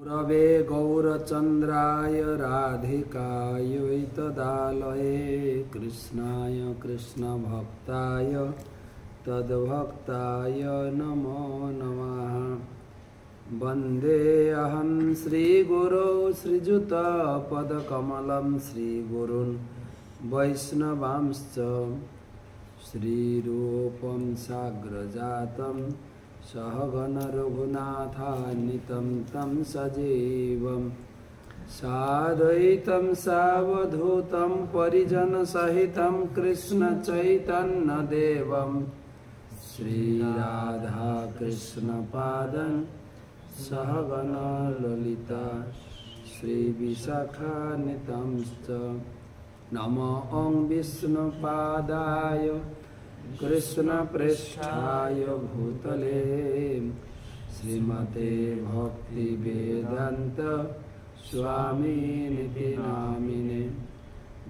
रवे गौरचन्द्राय राधिकायै तदालये कृष्णाय कृष्णभक्ताय तद्भक्ताय नमो नमः। वन्देऽहं श्रीगुरो श्रीयुतपदकमलं श्रीगुरून् वैष्णवांश्च श्रीरूपं साग्रजातं सहगण रघुनाथान्वितं तं सजीवं साद्वैतं सावधूतं परिजनसहितं कृष्णचैतन्यदेवं श्रीराधाकृष्णपादं सहगण ललिता श्रीविशाखान्वितंश्च। नमो ॐ विष्णुपादाय कृष्णप्रेष्ठाय भूतले श्रीमते भक्तिवेदान्त स्वामिनिति नामिने।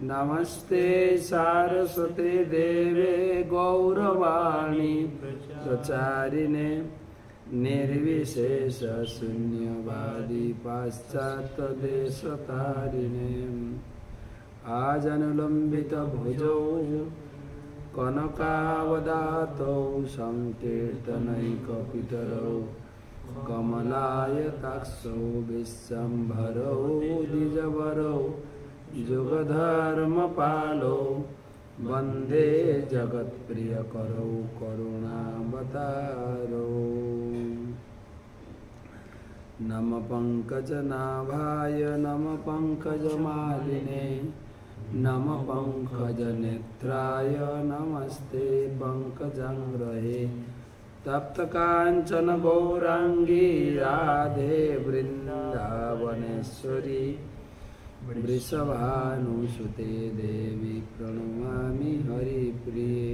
नमस्ते सारस्वते देवे गौरवाणी प्रचारिणे निर्विशेष शून्यवादी पाश्चात्यदेशतारिणे। आजनुलम्बित भुजौ कनकावदातौ संकीर्तनैकपितरौ कमलायताक्षौ विश्वम्भरौ द्विजवरौ युगधर्मपालौ वन्दे जगत्प्रियकरौ करुणावतारौ। नमः पंकजनाभाय नमः पंकजमालिने नमः पंकजनेत्राय नमस्ते पंकजांग्रहे। तप्तकांचन गौरांगी राधे वृंदावनेश्वरी वृषभानुसुते देवी प्रणमामि हरिप्रिये।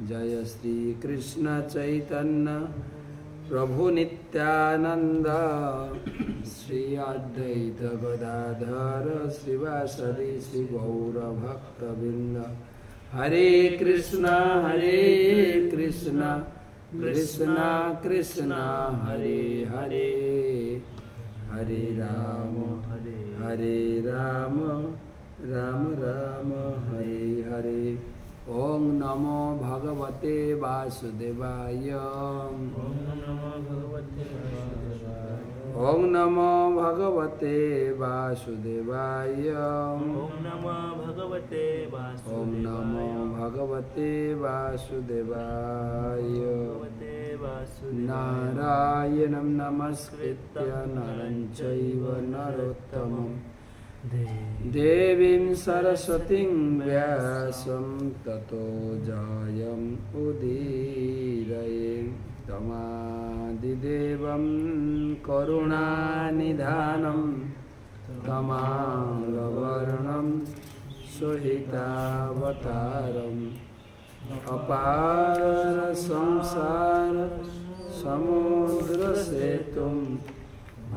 जय श्री कृष्ण चैतन्य प्रभु नित्यानंद श्री अद्वैत गदाधर श्रीवासदि श्री गौर भक्तवृंद। हरे कृष्णा कृष्ण कृष्ण हरे हरे हरे राम राम राम हरे हरे। ओम नमो भगवते वासुदेवाय ओम नमो भगवते वासुदेवाय ओम नमो भगवते वासुदेवाय ओम नमो भगवते वासुदेवाय। नारायणं नमस्कृत्य नरं चैव नरोत्तमं देवीं सरस्वतीं व्यासं ततो जयम् उदीरये। तमादिदेवं करुणानिधानं तमालवर्णं सुहितावतारम् अपार संसार समुद्रसेतुं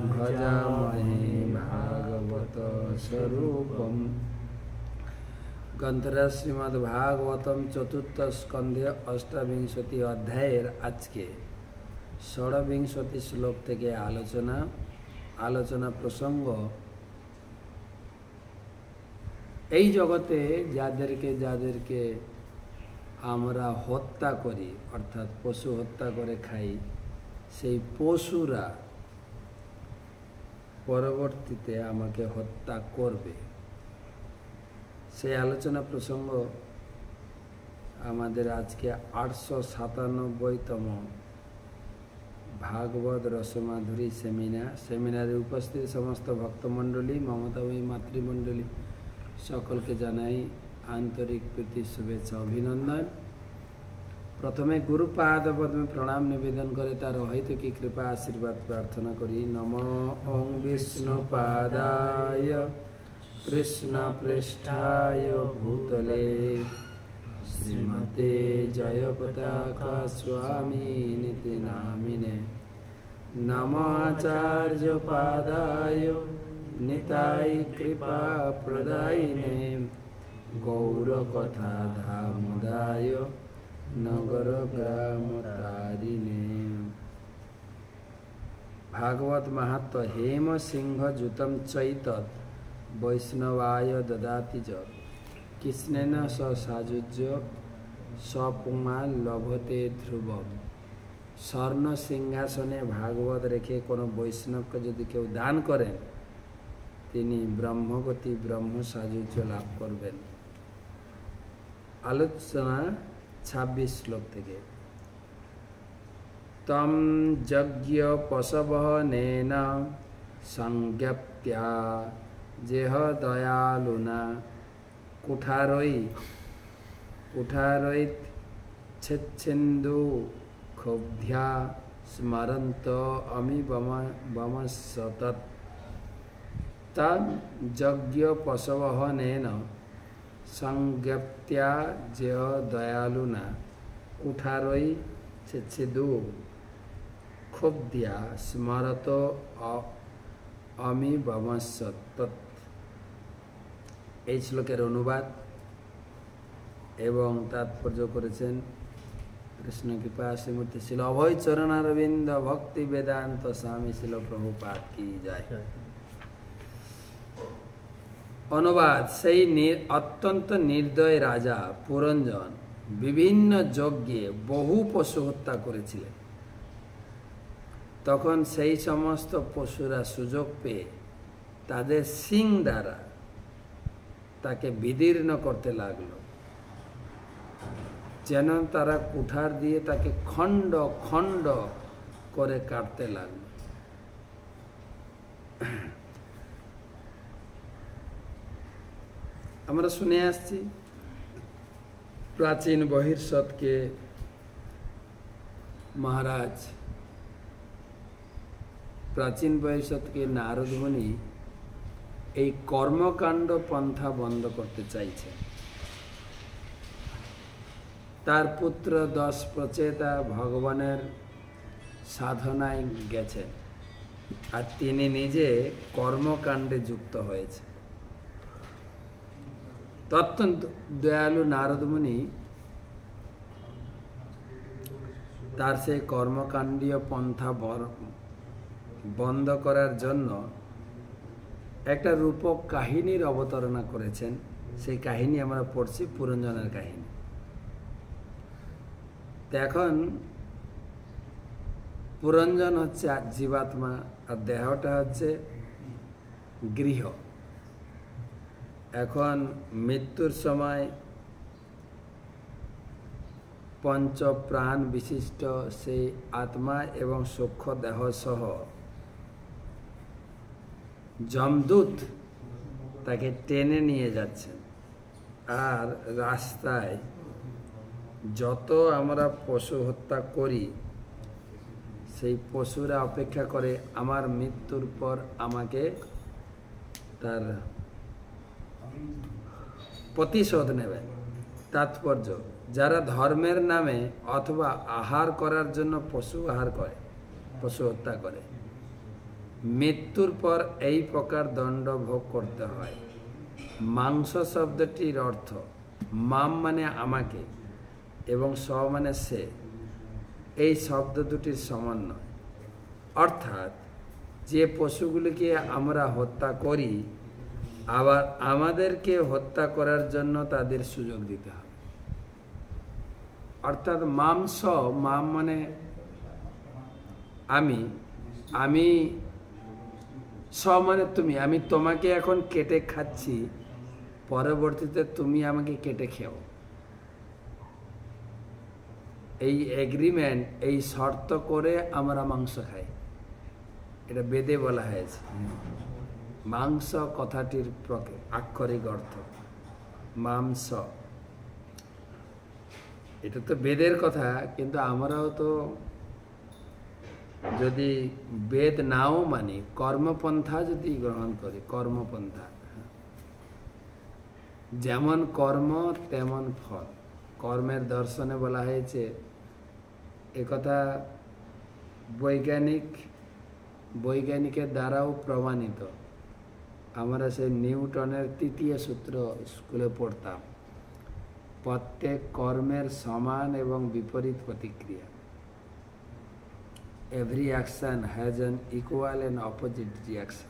भजामहे भागवत स्वरूपम्। ग्रंथराज श्रीमद् भागवतम चतुर्थ स्कंधे अष्टाविंशति अध्यायेर आज के षड्विंशति श्लोक থেকে আলোচনা প্রসঙ্গ এই জগতে যাদেরকে আমরা হত্যা করি অর্থাৎ পশু হত্যা করে খাই সেই পশুরা পরবর্তীতে আমাকে হত্যা করবে সেই আলোচনা প্রসঙ্গ আমাদের আজকে 897তম ভাগবত রসমাধুরী সেমিনারে উপস্থিত সমস্ত ভক্তমণ্ডলী মমতাময়ী মাতৃমণ্ডলী সকলকে জানাই আন্তরিক প্রীতি শুভেচ্ছা অভিনন্দন। প্রথমে গুরুপাদ পদ্মে প্রণাম নিবেদন করে তার অহৈতুকী কৃপা আশীর্বাদ প্রার্থনা করি। নমো ওং বিষ্ণুপাদায় कृष्णप्रेष्ठाय भूतले श्रीमते जयपताका स्वामिनिति नामिने। नमाचार्यपादाय निताय कृपाप्रदायिने गौरकथाधामदाय नगरग्रामतारिणे। भागवत महात्म हेम सिंह जुतम चैतत वैष्णवाय ददाति च कृष्णेन स साजुज्य सपुमा लभते ध्रुवम। स्वर्ण सिंहासने भागवत रेखे कोनो वैष्णव के यदि केउ दान करें तिनी ब्रह्मगति ब्रह्म साजुज्य लाभ करबेन। आलोचना 26 श्लोक থেকে तम यज्ञ पशवहनेन संज्ञप्त्या जेह दयालुना कुठारयित छिच्छिन्दु क्षोभ्या स्मरन्त अमि वमसतत् तम यज्ञ पशवहनेन संज्ञप्त्या जेह दयालुना कुठारयित छिच्छिन्दु क्षोभ्या स्मरत अमि वमसतत्। এই শ্লোকের অনুবাদ এবং তাৎপর্য করেছেন কৃষ্ণ কৃপা শ্রীমূর্তি শিল অভয় চরণারবিন্দ ভক্তি বেদান্ত স্বামী শিল প্রভুপাদ কি যায়। অনুবাদ সেই অত্যন্ত নির্দয় রাজা পুরঞ্জন বিভিন্ন যজ্ঞে বহু পশু হত্যা করেছিলেন। তখন সেই সমস্ত পশুরা সুযোগ পেয়ে তাদের শিং দ্বারা তাকে বিদীর্ণ করতে লাগলো, যেন তারা কুঠার দিয়ে তাকে খণ্ড খণ্ড করে কাটতে লাগলো। আমরা শুনে আসছি প্রাচীন বহির্ষদকে মহারাজ প্রাচীন বহির্ষদকে নারদ মুনি এই কর্মকাণ্ড পন্থা বন্ধ করতে চাইছে। তার পুত্র 10 প্রচেতা ভগবানের সাধনায় গেছেন আর তিনি নিজে কর্মকাণ্ডে যুক্ত হয়েছে। অত্যন্ত দয়ালু নারদ মুনি তার সেই কর্মকাণ্ডীয় পন্থা বন্ধ করার জন্য একটা রূপক কাহিনীর অবতারণা করেছেন। সেই কাহিনী আমরা পড়ছি পুরঞ্জনের কাহিনী। তো এখন পুরঞ্জন হচ্ছে জীবাত্মা আর দেহটা হচ্ছে গৃহ। এখন মৃত্যুর সময় পঞ্চ প্রাণ বিশিষ্ট সেই আত্মা এবং সূক্ষ্ম দেহ সহ যমদূত তাকে টেনে নিয়ে যাচ্ছেন। আর রাস্তায় যত আমরা পশু হত্যা করি সেই পশুরা অপেক্ষা করে আমার মৃত্যুর পর আমাকে তার প্রতিশোধ নেবেন। তাৎপর্য, যারা ধর্মের নামে অথবা আহার করার জন্য পশু আহার করে, পশু হত্যা করে, মৃত্যুর পর এই প্রকার দণ্ড ভোগ করতে হয়। মাংস শব্দটির অর্থ মাম মানে আমাকে এবং স মানে সে, এই শব্দ দুটির সমন্বয়। অর্থাৎ যে পশুগুলিকে আমরা হত্যা করি আবার আমাদেরকে হত্যা করার জন্য তাদের সুযোগ দিতে হবে। অর্থাৎ মাংস, মাম মানে আমি, আমি স মানে তুমি, আমি তোমাকে এখন কেটে খাচ্ছি, পরবর্তীতে তুমি আমাকে কেটে খেও। এই এগ্রিমেন্ট, এই শর্ত করে আমরা মাংস খাই। এটা বেদে বলা হয়েছে। মাংস কথাটির আক্ষরিক অর্থ মাংস, এটা তো বেদের কথা। কিন্তু আমরাও তো যদি বেদ নাও মানি, কর্মপন্থা যদি গ্রহণ করি, কর্মপন্থা, যেমন কর্ম তেমন ফল। কর্মের দর্শনে বলা হয়েছে, একথা বৈজ্ঞানিকের দ্বারাও প্রমাণিত। আমরা সেই নিউটনের ৩য় সূত্র স্কুলে পড়তাম, প্রত্যেক কর্মের সমান এবং বিপরীত প্রতিক্রিয়া। Every action has an equal and opposite reaction.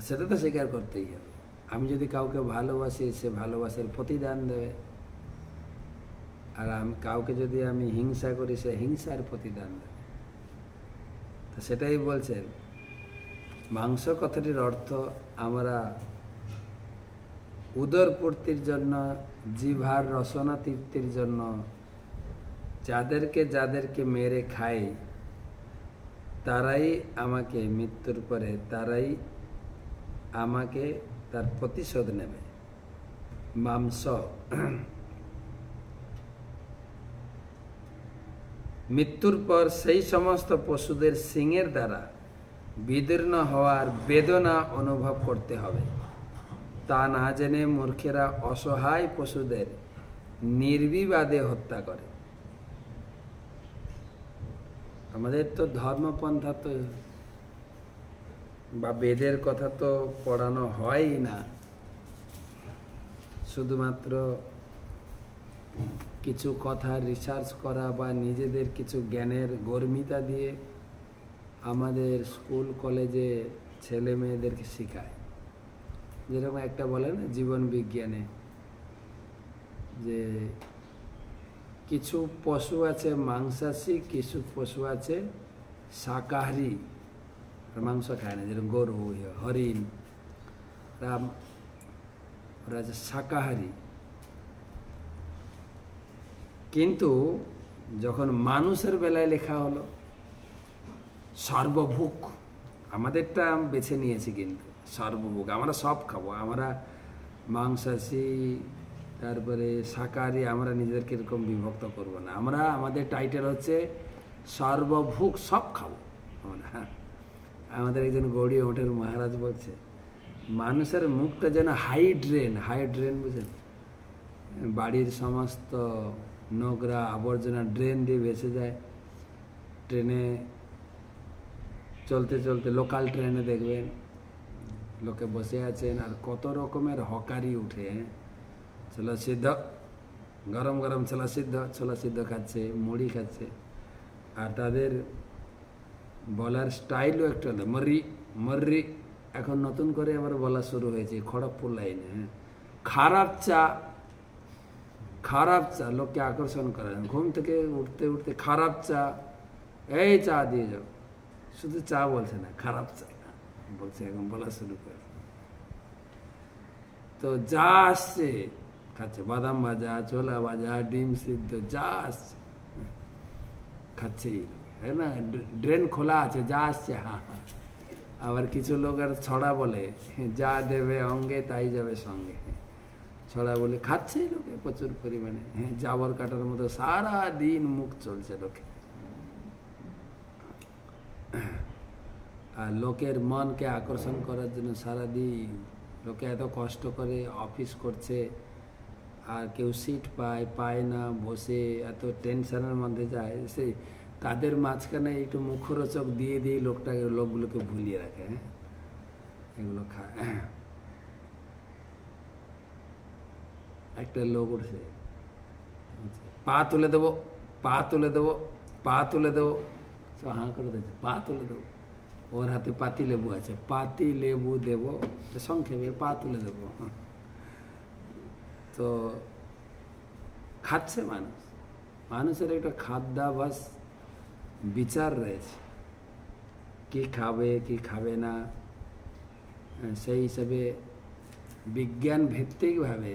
সেটা তো স্বীকার করতেই হবে। আমি যদি কাউকে ভালোবাসি, সে ভালোবাসার প্রতিদান দেবে, আর কাউকে যদি আমি হিংসা করি, সে হিংসার প্রতিদান দেবে। তো সেটাই বলছেন, মাংস কথাটির অর্থ আমরা উদর পূর্তির জন্য, জিহ্বার রসনা তৃপ্তির জন্য যাদেরকে মেরে খাই, তারাই আমাকে মৃত্যুর পরে তারাই আমাকে তার প্রতিশোধ নেবে। মাংস মৃত্যুর পর সেই সমস্ত পশুদের শিংয়ের দ্বারা বিদীর্ণ হওয়ার বেদনা অনুভব করতে হবে। তা না জেনে মূর্খেরা অসহায় পশুদের নির্বিবাদে হত্যা করে। আমাদের তো ধর্মপন্থা তো বা বেদের কথা তো পড়ানো হয়ই না, শুধুমাত্র কিছু কথা রিসার্চ করা বা নিজেদের কিছু জ্ঞানের গর্মিতা দিয়ে আমাদের স্কুল কলেজে ছেলে মেয়েদেরকে শেখায়। যেরকম একটা বলে না জীবন বিজ্ঞানে, যে কিছু পশু আছে মাংসাশী, কিছু পশু আছে শাকাহারী, মাংস খায় না, যেরকম গরু, হরিণ, ওরা আছে শাকাহারী। কিন্তু যখন মানুষের বেলায় লেখা হলো সর্বভুক, আমাদেরটা বেছে নিয়েছি, কিন্তু সর্বভুক আমরা সব খাবো, আমরা মাংসাশী তারপরে শাকাহারী, আমরা নিজেদেরকে এরকম বিভক্ত করব না। আমরা আমাদের টাইটেল হচ্ছে সর্বভুক, সব খাবো আমরা। আমাদের একজন গৌড়ী মঠের মহারাজ বলছে, মানুষের মুখটা যেন হাইড্রেন, বুঝলেন, বাড়ির সমস্ত নোংরা আবর্জনা ড্রেন দিয়ে ভেসে যায়। ট্রেনে চলতে চলতে, লোকাল ট্রেনে দেখবেন লোকে বসে আছেন আর কত রকমের হকারি উঠে, ছোলা সিদ্ধ, গরম গরম ছোলা সিদ্ধ খাচ্ছে, মুড়ি খাচ্ছে, আর তাদের বলার স্টাইলও একটা হলো মর্রি। এখন নতুন করে আবার বলা শুরু হয়েছে খড়গপুর লাইনে, খারাপ চা লোককে আকর্ষণ করে। ঘুম থেকে উঠতে উঠতে খারাপ চা, এই চা দিয়ে যাও, শুধু চা বলছে না, খারাপ চা বলছে, এখন বলা শুরু করে। তো যা আসছে খাচ্ছে, বাদাম ভাজা, ছোলা ভাজা, ডিম সিদ্ধ, যা আসছে খাচ্ছেই, হ্যাঁ না, ড্রেন খোলা আছে, যা আসছে হ্যাঁ। আবার কিছু লোক আর ছড়া বলে, যা দেবে অঙ্গে তাই যাবে সঙ্গে, ছড়া বলে খাচ্ছে লোকে প্রচুর পরিমাণে। হ্যাঁ, জাবর কাটার মতো সারা দিন মুখ চলছে লোকে। আর লোকের মনকে আকর্ষণ করার জন্য সারাদিন লোকে এত কষ্ট করে অফিস করছে, আর কেউ সিট পায় না, বসে এত টেনশনের মধ্যে যায়, সেই তাদের মাঝখানে একটু মুখরোচক দিয়ে লোকগুলোকে ভুলিয়ে রাখে। হ্যাঁ, এগুলো খায়। একটা লোক উঠছে, পা তুলে দেবো, হাঁ করে দিচ্ছে, পা তুলে দেবো। ওর হাতে পাতি লেবু আছে, পাতি লেবু দেবো, সংক্ষেপে পা তুলে দেবো। তো খাচ্ছে মানুষের একটা খাদ্যাভ্যাস বিচার রয়েছে, কি খাবে কি খাবে না। সেই হিসাবে বিজ্ঞান ভিত্তিকভাবে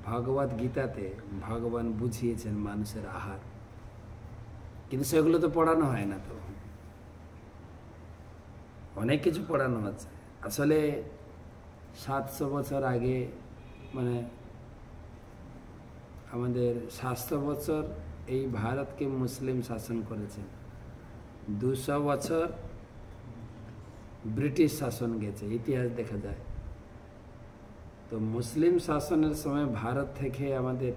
ভগবদ গীতাতে ভগবান বুঝিয়েছেন মানুষের আহার, কিন্তু সেগুলো তো পড়ানো হয় না। তো অনেক কিছু পড়ানো হচ্ছে। আসলে 700 বছর আগে, মানে আমাদের 700 বছর এই ভারতকে মুসলিম শাসন করেছেন, 200 বছর ব্রিটিশ শাসন গেছে, ইতিহাস দেখা যায়। তো মুসলিম শাসনের সময় ভারত থেকে আমাদের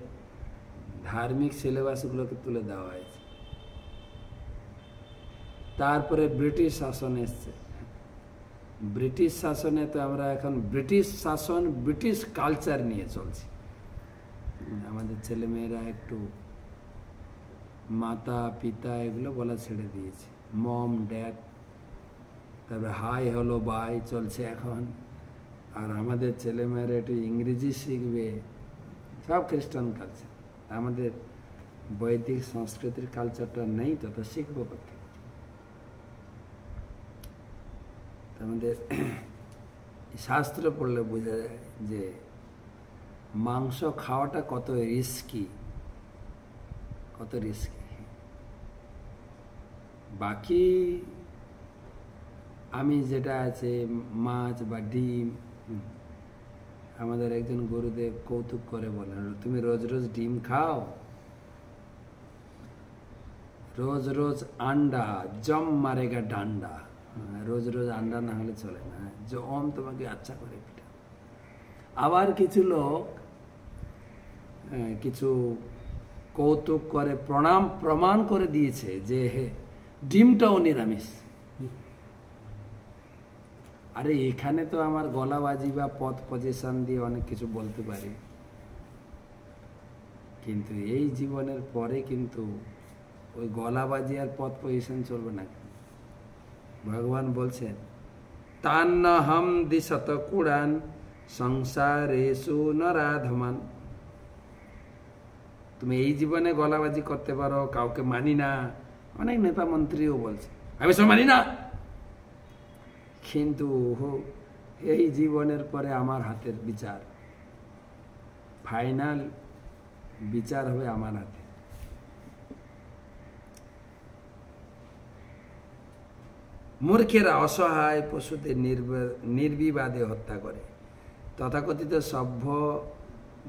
ধার্মিক সিলেবাসগুলোকে তুলে দেওয়া হয়েছে। তারপরে ব্রিটিশ শাসন এসছে, ব্রিটিশ শাসনে তো আমরা এখন ব্রিটিশ শাসন, ব্রিটিশ কালচার নিয়ে চলছি। আমাদের ছেলেমেয়েরা একটু মাতা পিতা এগুলো বলা ছেড়ে দিয়েছে। মম ড্যাড, তারপরে হাই হলো বাই চলছে এখন। আর আমাদের ছেলেমেয়েরা একটু ইংরেজি শিখবে, সব খ্রিস্টান কালচার। আমাদের বৈদিক সংস্কৃতির কালচারটা নেই, তো তো শিখবো কোথায়? আমাদের শাস্ত্র পড়লে বোঝা যায় যে মাংস খাওয়াটা কত রিস্কি, কত রিস্কি। বাকি আমি যেটা আছে মাছ বা ডিম, আমাদের একজন গুরুদেব কৌতুক করে বলেন, তুমি রোজ রোজ ডিম খাও, রোজ রোজ আন্ডা জম মারেগা ডান্ডা। রোজ রোজ আন্ডা না হলে চলে না, জম তোমাকে আচ্ছা করে পিটা। আবার কিছু লোক কিছু কৌতুক করে প্রমাণ করে দিয়েছে যে ডিমটাও নিরামিষ। আরে এখানে তো আমার গলাবাজি বা পথ পজিশন দিয়ে অনেক কিছু বলতে পারি, কিন্তু এই জীবনের পরে কিন্তু ওই গলাবাজি আর পথ পজিশন চলবে না। ভগবান বলছেন তান্নহম দিশত কুড়ান সংসারেষু নরাধমান। তুমি এই জীবনে গলাবাজি করতে পারো, কাউকে মানি না, অনেক নেতা মন্ত্রীও বলছে আমি সব মানি না, কিন্তু এই জীবনের পরে আমার হাতের বিচার, ফাইনাল বিচার হবে আমার হাতে। মূর্খেরা অসহায় পশুদের নির্বিবাদে হত্যা করে। তথাকথিত সভ্য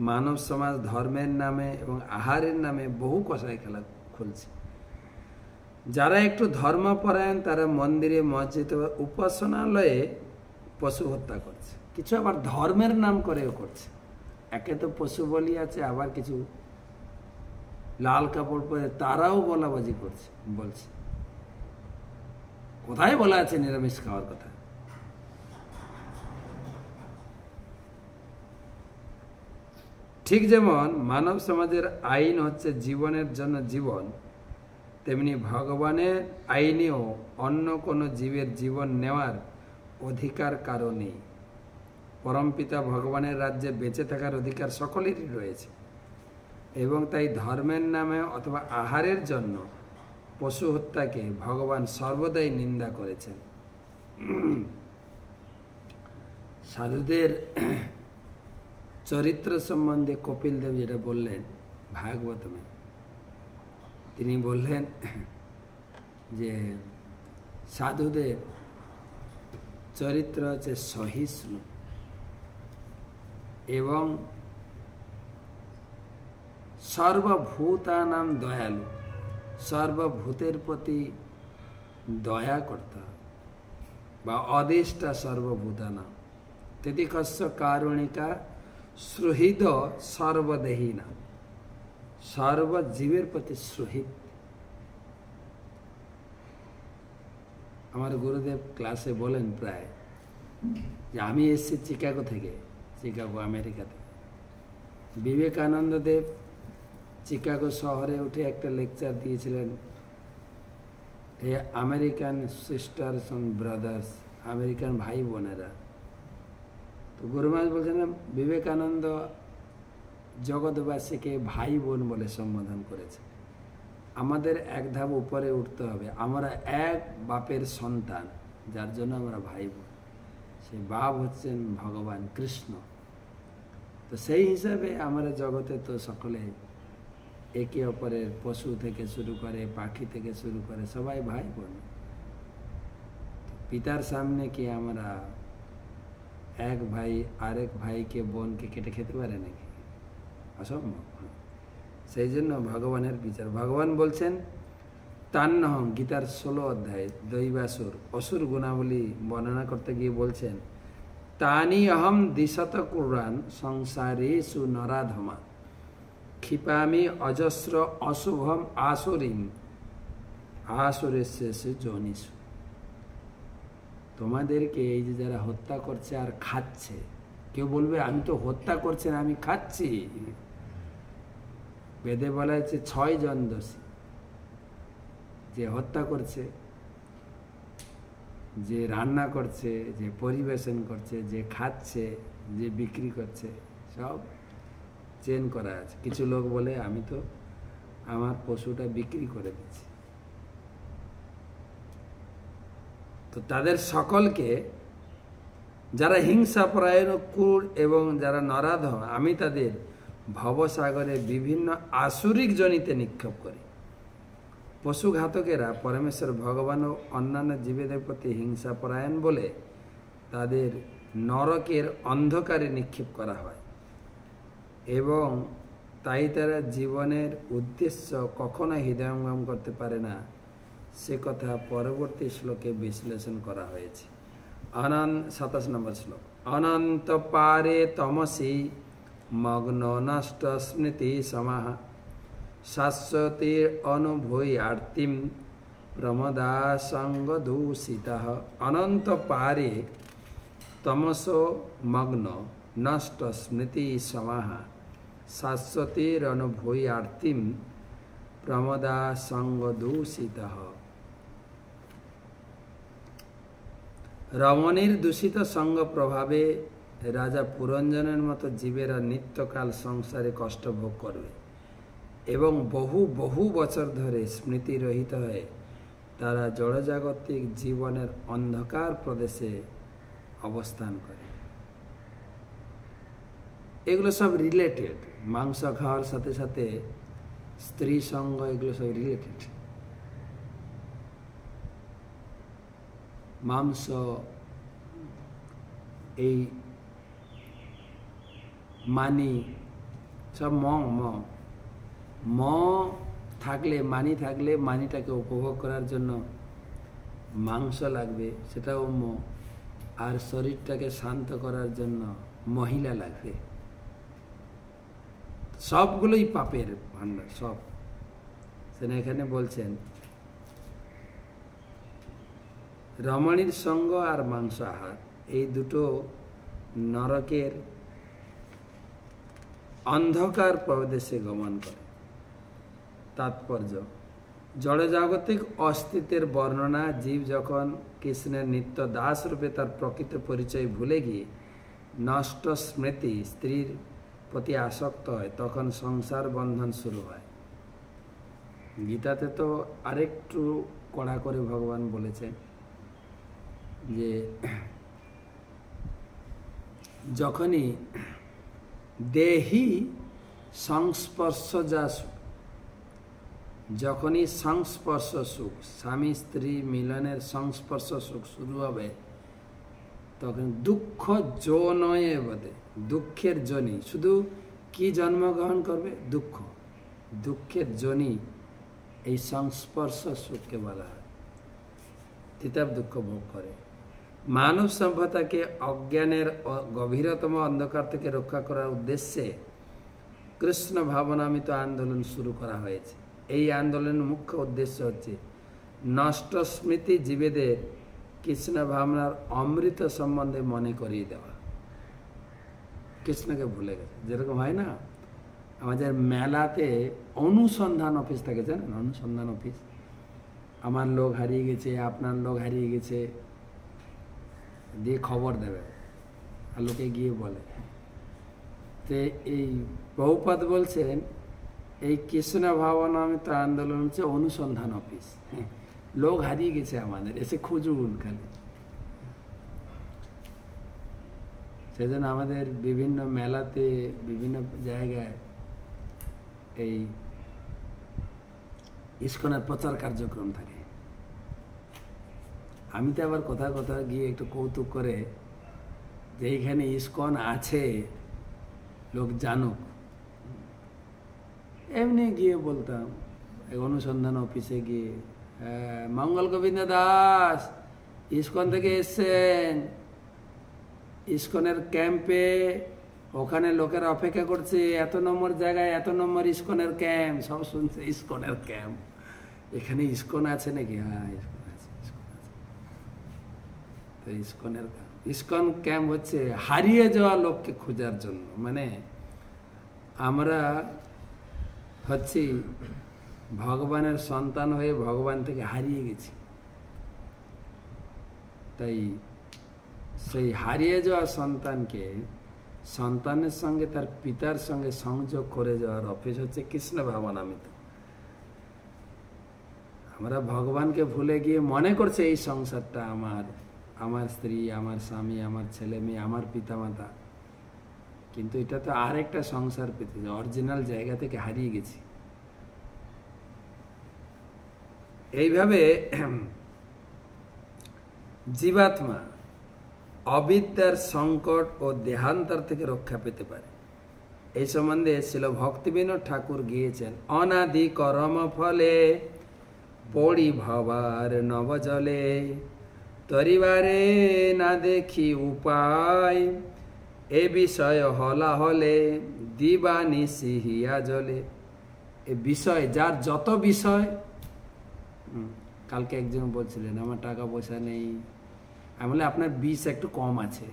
মানব সমাজ ধর্মের নামে এবং আহারের নামে বহু কসাই খেলা খুলছে। যারা একটু ধর্মপরায়ণ তারা মন্দিরে মসজিদে উপাসনালয়ে পশু হত্যা করছে, কিছু আবার ধর্মের নাম করেও করছে। একে তো পশু বলি আছে, আবার কিছু লাল কাপড় পরে তারাও বলাবাজি করছে, বলছে কোথায় বলা আছে নিরামিষ খাওয়ার কথা? ঠিক যেমন মানব সমাজের আইন হচ্ছে জীবনের জন্য জীবন, তেমনি ভগবানের আইনেও অন্য কোনো জীবের জীবন নেওয়ার অধিকার কারো নেই। পরমপিতা ভগবানের রাজ্যে বেঁচে থাকার অধিকার সকলেরই রয়েছে, এবং তাই ধর্মের নামে অথবা আহারের জন্য পশু হত্যাকে ভগবান সর্বদাই নিন্দা করেছেন। সাধুদের চরিত্র সম্বন্ধে কপিল দেব যেটা বললেন ভাগবতমে, তিনি বললেন যে সাধুদের চরিত্র হচ্ছে সহিষ্ণু এবং সর্বভূতানাম দয়ালু, সর্বভূতের প্রতি দয়া করতে হবে, বা অদেষ্টা সর্বভূতানাম তিতিকস্য কারুণিকা সুহৃদ সর্বদেহিনা, সর্বজীবের প্রতি সুহৃদ। আমার গুরুদেব ক্লাসে বলেন প্রায় যে আমি এসেছি চিকাগো থেকে, চিকাগো আমেরিকা থেকে। বিবেকানন্দ দেব চিকাগো শহরে উঠে একটা লেকচার দিয়েছিলেন, a American sisters and brothers, American ভাই বোনেরা। তো গুরু মহারাজ বলছেন বিবেকানন্দ জগৎবাসীকে ভাই বোন বলে সম্বোধন করেছে। আমাদের এক ধাপ উপরে উঠতে হবে, আমরা এক বাপের সন্তান, যার জন্য আমরা ভাই বোন। সেই বাপ হচ্ছেন ভগবান কৃষ্ণ। তো সেই হিসাবে আমরা জগতে তো সকলে একে অপরের, পশু থেকে শুরু করে পাখি থেকে শুরু করে সবাই ভাই বোন। পিতার সামনে কি আমরা এক ভাই আরেক ভাইকে বোনকে কেটে খেতে পারে নাকি? অসম্ভব। সেই জন্য ভগবানের বিচার। ভগবান বলছেন তান্নহং, গীতার 16 অধ্যায় দৈবাসুর অসুর গুণাবলী বর্ণনা করতে গিয়ে বলছেন তানি অহম দিশত কুরান সংসারেষু নরাধমা ক্ষিপামি অজস্র অশুভম আসুরিম আসুরেশ্বু জনিষু। তোমাদেরকে এই যে যারা হত্যা করছে আর খাচ্ছে, কেউ বলবে আমি তো হত্যা করছি না, আমি খাচ্ছি। বেদে বলা হয়েছে 6 জন দোষী, যে হত্যা করছে, যে রান্না করছে, যে পরিবেশন করছে, যে খাচ্ছে, যে বিক্রি করছে, সব চেন করা আছে। কিছু লোক বলে আমি তো আমার পশুটা বিক্রি করে দিচ্ছি। তো তাদের সকলকে, যারা হিংসাপরায়ণ, ক্রূর এবং যারা নরাধ, আমি তাদের ভবসাগরে বিভিন্ন আসুরিক জনিতে নিক্ষেপ করি। পশুঘাতকেরা পরমেশ্বর ভগবান ও অন্যান্য জীবেদের প্রতি হিংসাপরায়ণ বলে তাদের নরকের অন্ধকারে নিক্ষেপ করা হয় এবং তাই তারা জীবনের উদ্দেশ্য কখনো হৃদয়ঙ্গম করতে পারে না, সে কথা পরবর্তী শ্লোকে বিশ্লেষণ করা হয়েছে। 27 নম্বর শ্লোক। অনন্ত পারে তমসি মগ্ন নষ্ট স্মৃতি সমাহ শাশ্বতী অনুভূয়ার্তিম প্রমদা সঙ্গ দূষিতঃ। অনন্ত পারে তমসো মগ্ন নষ্ট স্মৃতি সমাহ শাশ্বতীর অনুভূয়ার্তিম প্রমদা সঙ্গ দূষিতঃ। রমণীর দূষিত সঙ্গ প্রভাবে রাজা পুরঞ্জনের মতো জীবেরা নিত্যকাল সংসারে কষ্ট ভোগ করবে এবং বহু বহু বছর ধরে স্মৃতিরহিত হয়ে তারা জড়জাগতিক জীবনের অন্ধকার প্রদেশে অবস্থান করে। এগুলো সব রিলেটেড, মাংস খাওয়ার সাথে সাথে স্ত্রী সঙ্গ, এগুলো সব রিলেটেড। মাংস, এই মানি, সব ম থাকলে, মানি থাকলে মানিটাকে উপভোগ করার জন্য মাংস লাগবে, সেটাও ম। আর শরীরটাকে শান্ত করার জন্য মহিলা লাগবে। সবগুলোই পাপের ভান্ডার, সব। সেটা এখানে বলছেন রমণীর সঙ্গ আর মাংস আহার, এই দুটো নরকের অন্ধকার প্রদেশে গমন করে। তাৎপর্য: জড়জাগতিক অস্তিত্বের বর্ণনা। জীব যখন কৃষ্ণের নিত্য দাস রূপে তার প্রকৃত পরিচয় ভুলে গিয়ে নষ্ট স্মৃতি স্ত্রীর প্রতি আসক্ত হয়, তখন সংসার বন্ধন শুরু হয়। গীতাতে তো আরেকটু কড়া করে ভগবান বলেছেন যে যখনই দেহি সংস্পর্শজা সুখ, যখনই সংস্পর্শ সুখ, স্বামী স্ত্রী মিলনের সংস্পর্শ সুখ শুরু হবে, তখন দুঃখ জনয়ে বদে, দুঃখের জনি। শুধু কি জন্মগ্রহণ করবে? দুঃখ। দুঃখের জনি এই সংস্পর্শ সুখকে বলা হয়। তিতাব দুঃখ ভোগ করে। মানব সভ্যতাকে অজ্ঞানের গভীরতম অন্ধকার থেকে রক্ষা করার উদ্দেশ্যে কৃষ্ণ ভাবনামিত আন্দোলন শুরু করা হয়েছে। এই আন্দোলনের মুখ্য উদ্দেশ্য হচ্ছে নষ্ট স্মৃতি জীবেদের কৃষ্ণ ভাবনার অমৃত সম্বন্ধে মনে করিয়ে দেওয়া। কৃষ্ণকে ভুলে গেছে। যেরকম হয় না, আমাদের মেলাতে অনুসন্ধান অফিস থাকে, জানেন? অনুসন্ধান অফিস। আমার লোক হারিয়ে গেছে, আপনার লোক হারিয়ে গেছে, দিয়ে খবর দেবে আর লোকে গিয়ে বলে। তো এই বহুপাদ বলছেন এই কৃষ্ণ ভাবনামিত আন্দোলন হচ্ছে অনুসন্ধান অফিস। লোক হারিয়ে গেছে আমাদের, এসে খুঁজুন খালি। সেজন্য আমাদের বিভিন্ন মেলাতে, বিভিন্ন জায়গায় এই ইস্কনের প্রচার কার্যক্রম থাকে। আমি তো আবার কোথাও কোথাও গিয়ে একটু কৌতুক করে যে এইখানে ইস্কন আছে, লোক জানুক, এমনি গিয়ে বলতাম। অনুসন্ধান অফিসে গিয়ে, মঙ্গল গোবিন্দ দাস ইস্কন থেকে এসছেন, ইস্কনের ক্যাম্পে, ওখানে লোকেরা অপেক্ষা করছে, এত নম্বর জায়গায় এত নম্বর ইস্কনের ক্যাম্প। সব শুনছে ইস্কনের ক্যাম্প, এখানে ইস্কন আছে নাকি? হ্যাঁ, ইস্কন আছে, ইস্কন আছে। তো ইস্কনের ইস্কন ক্যাম্প হচ্ছে হারিয়ে যাওয়া লোককে খোঁজার জন্য। মানে আমরা হচ্ছি ভগবানের সন্তান হয়ে ভগবান থেকে হারিয়ে গেছি। তাই সেই হারিয়ে যাওয়া সন্তানকে সন্তানের সঙ্গে তার পিতার সঙ্গে সংযোগ করে যাওয়ার অফিস হচ্ছে কৃষ্ণ ভাবনামৃত। আমরা ভগবানকে ভুলে গিয়ে মনে করছে এই সংসারটা আমার, আমার স্ত্রী, আমার স্বামী, আমার ছেলে মেয়ে, আমার পিতামাতা, কিন্তু এটা তো আর একটা সংসার পেতে অরিজিনাল জায়গা থেকে হারিয়ে গেছি। এইভাবে জীবাত্মা অবিদ্যার সংকট ও দেহান্তর থেকে রক্ষা পেতে পারে। এই সম্বন্ধে ছিল ভক্তিবিনোদ ঠাকুর গিয়েছেন, অনাদি কর্ম ফলে পড়ি ভবার নবজলে, তরিবারে না দেখি উপায়, এ বিষয় হলা হলে দিবানিশি হিয়া জলে। এ বিষয়, যার যত বিষয়, কালকে একজন বলছিলেন আমার টাকা পয়সা নেই, আমি বলে আপনার বিষ একটু কম আছে।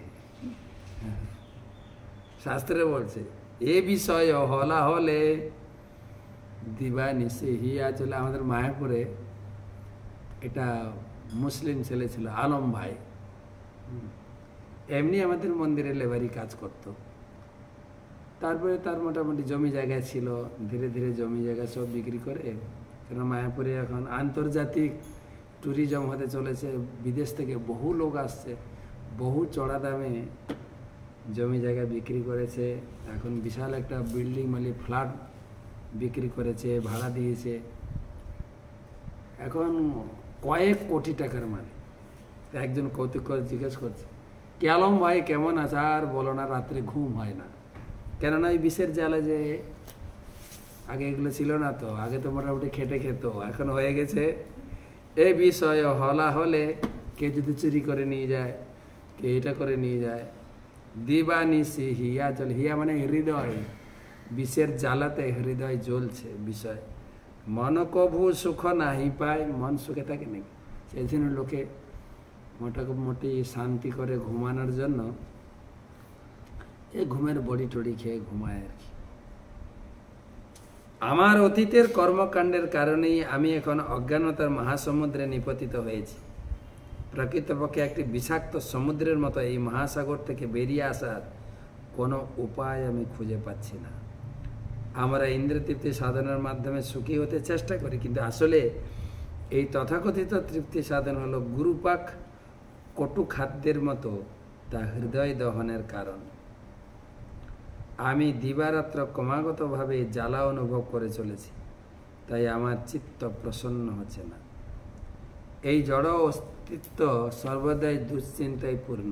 শাস্ত্রে বলছে এ বিষয় হলা হলে দিবানিশি হিয়া চলে। আমাদের মায়াপুরে এটা মুসলিম ছেলে ছিল আলম ভাই, এমনি আমাদের মন্দিরে লেবারি কাজ করত। তারপরে তার মোটামুটি জমি জায়গা ছিল, ধীরে ধীরে জমি জায়গা সব বিক্রি করে, কেন মায়াপুরে এখন আন্তর্জাতিক ট্যুরিজম হতে চলেছে, বিদেশ থেকে বহু লোক আসছে, বহু চড়া দামে জমি জায়গা বিক্রি করেছে। এখন বিশাল একটা বিল্ডিং মানে ফ্ল্যাট বিক্রি করেছে, ভাড়া দিয়েছে, এখন কয়েক কোটি টাকার মানে। একজন কৌতুক করে জিজ্ঞেস করছে, কে আলম ভাই কেমন আছে? আর বলো না, রাত্রে ঘুম হয় না। কেননা এই বিষের জ্বালা, যে আগে এগুলো ছিল না তো, আগে তো মোটামুটি খেটে খেত, এখন হয়ে গেছে এই বিষয় হলা হলে কে যদি চুরি করে নিয়ে যায়, কে এটা করে নিয়ে যায়, দিবানিশি হিয়া জল। হিয়া মানে হৃদয়, বিষের জ্বালাতে হৃদয় জ্বলছে বিষয়। মন কভু সুখ নাহি পায়, মন সুখে থাকে নাকি? সেই জন্য লোকে মোটামুটি শান্তি করে ঘুমানোর জন্য এই ঘুমের বড়ি টড়ি খেয়ে ঘুমায় আর কি। আমার অতীতের কর্মকাণ্ডের কারণেই আমি এখন অজ্ঞানতার মহাসমুদ্রে নিপতিত হয়েছি। প্রকৃতপক্ষে একটি বিষাক্ত সমুদ্রের মতো এই মহাসাগর থেকে বেরিয়ে আসার কোনো উপায় আমি খুঁজে পাচ্ছি না। আমরা ইন্দ্রতৃপ্তি সাধনের মাধ্যমে সুখী হতে চেষ্টা করি, কিন্তু আসলে এই তথাকথিত তৃপ্তি সাধন হলো গুরুপাক কটু খাদ্যের মতো, তা হৃদয় দহনের কারণ। আমি দিবারাত্র ক্রমাগতভাবে জ্বালা অনুভব করে চলেছি, তাই আমার চিত্ত প্রসন্ন হচ্ছে না। এই জড় অস্তিত্ব সর্বদাই দুশ্চিন্তায় পূর্ণ।